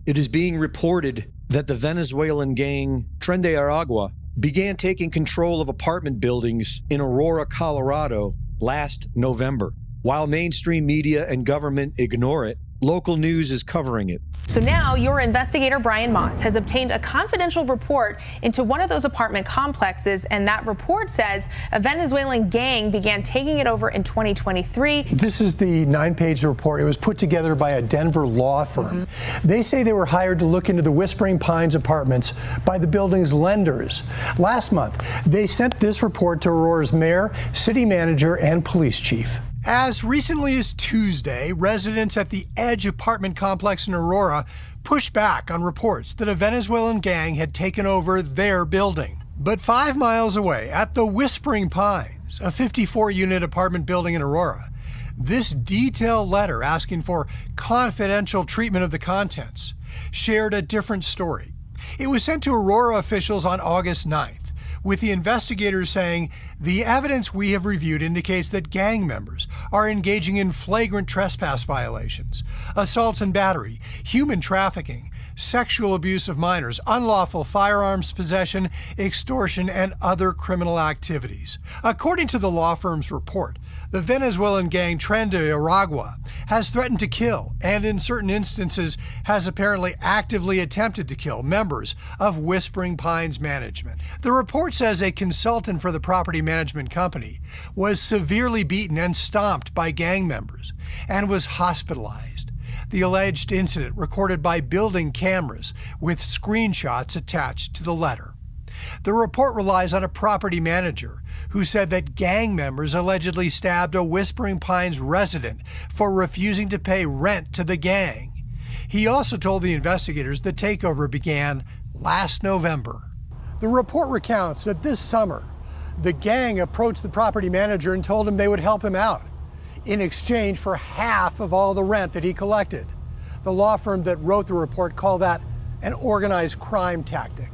It is being reported that the Venezuelan gang Tren de Aragua began taking control of apartment buildings in Aurora, Colorado last November. While mainstream media and government ignore it, local news is covering it. So now your investigator, Brian Moss, has obtained a confidential report into one of those apartment complexes, and that report says a Venezuelan gang began taking it over in 2023. This is the 9-page report. It was put together by a Denver law firm. They say they were hired to look into the Whispering Pines apartments by the building's lenders. Last month, they sent this report to Aurora's mayor, city manager, and police chief. As recently as Tuesday, residents at the Edge apartment complex in Aurora pushed back on reports that a Venezuelan gang had taken over their building. But 5 miles away, at the Whispering Pines, a 54-unit apartment building in Aurora, this detailed letter asking for confidential treatment of the contents shared a different story. It was sent to Aurora officials on August 9th. With the investigators saying, the evidence we have reviewed indicates that gang members are engaging in flagrant trespass violations, assaults and battery, human trafficking, sexual abuse of minors, unlawful firearms possession, extortion, and other criminal activities. According to the law firm's report, the Venezuelan gang Tren de Aragua has threatened to kill, and in certain instances has apparently actively attempted to kill, members of Whispering Pines management. The report says a consultant for the property management company was severely beaten and stomped by gang members and was hospitalized. The alleged incident recorded by building cameras with screenshots attached to the letter. The report relies on a property manager who said that gang members allegedly stabbed a Whispering Pines resident for refusing to pay rent to the gang. He also told the investigators the takeover began last November. The report recounts that this summer, the gang approached the property manager and told him they would help him out in exchange for half of all the rent that he collected. The law firm that wrote the report called that an organized crime tactic.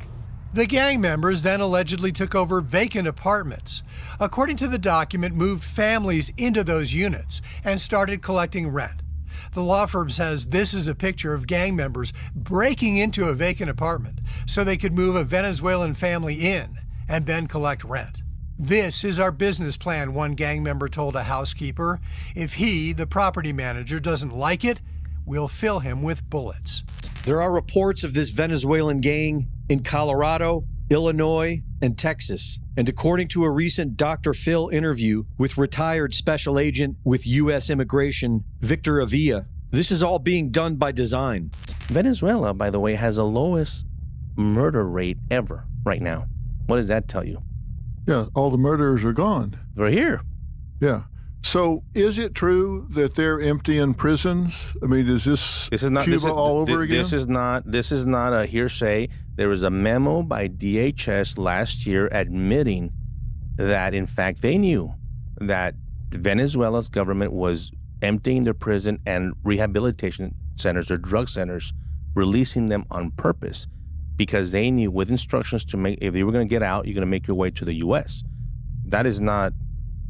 The gang members then allegedly took over vacant apartments. According to the document, moved families into those units and started collecting rent. The law firm says this is a picture of gang members breaking into a vacant apartment so they could move a Venezuelan family in and then collect rent. This is our business plan, one gang member told a housekeeper. If he, the property manager, doesn't like it, we'll fill him with bullets. There are reports of this Venezuelan gang in Colorado, Illinois, and Texas. And according to a recent Dr. Phil interview with retired special agent with U.S. Immigration, Victor Avila, this is all being done by design. Venezuela, by the way, has the lowest murder rate ever right now. What does that tell you? Yeah, all the murderers are gone. They're here. Yeah. So is it true that they're emptying prisons? I mean, is this not Cuba all over again? This is not a hearsay. There was a memo by DHS last year admitting that, in fact, they knew that Venezuela's government was emptying their prison and rehabilitation centers or drug centers, releasing them on purpose because they knew with instructions to make, if you were going to get out, you're going to make your way to the U.S. That is not...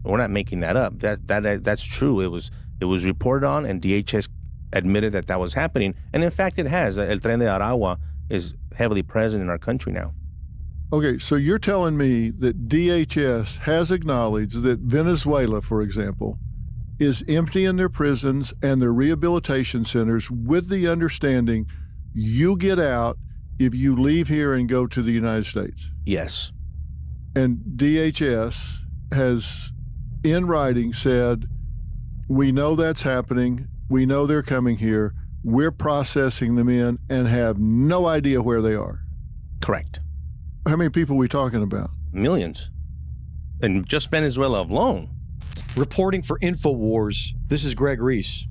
We're not making that up. That's true. It was reported on, and DHS admitted that was happening. And in fact, it has. El Tren de Aragua is heavily present in our country now. Okay, so you're telling me that DHS has acknowledged that Venezuela, for example, is emptying their prisons and their rehabilitation centers with the understanding you get out if you leave here and go to the United States? Yes. And DHS has, in writing, said, we know that's happening. We know they're coming here. We're processing them in and have no idea where they are. Correct. How many people are we talking about? Millions. And just Venezuela alone. Reporting for InfoWars, this is Greg Reese.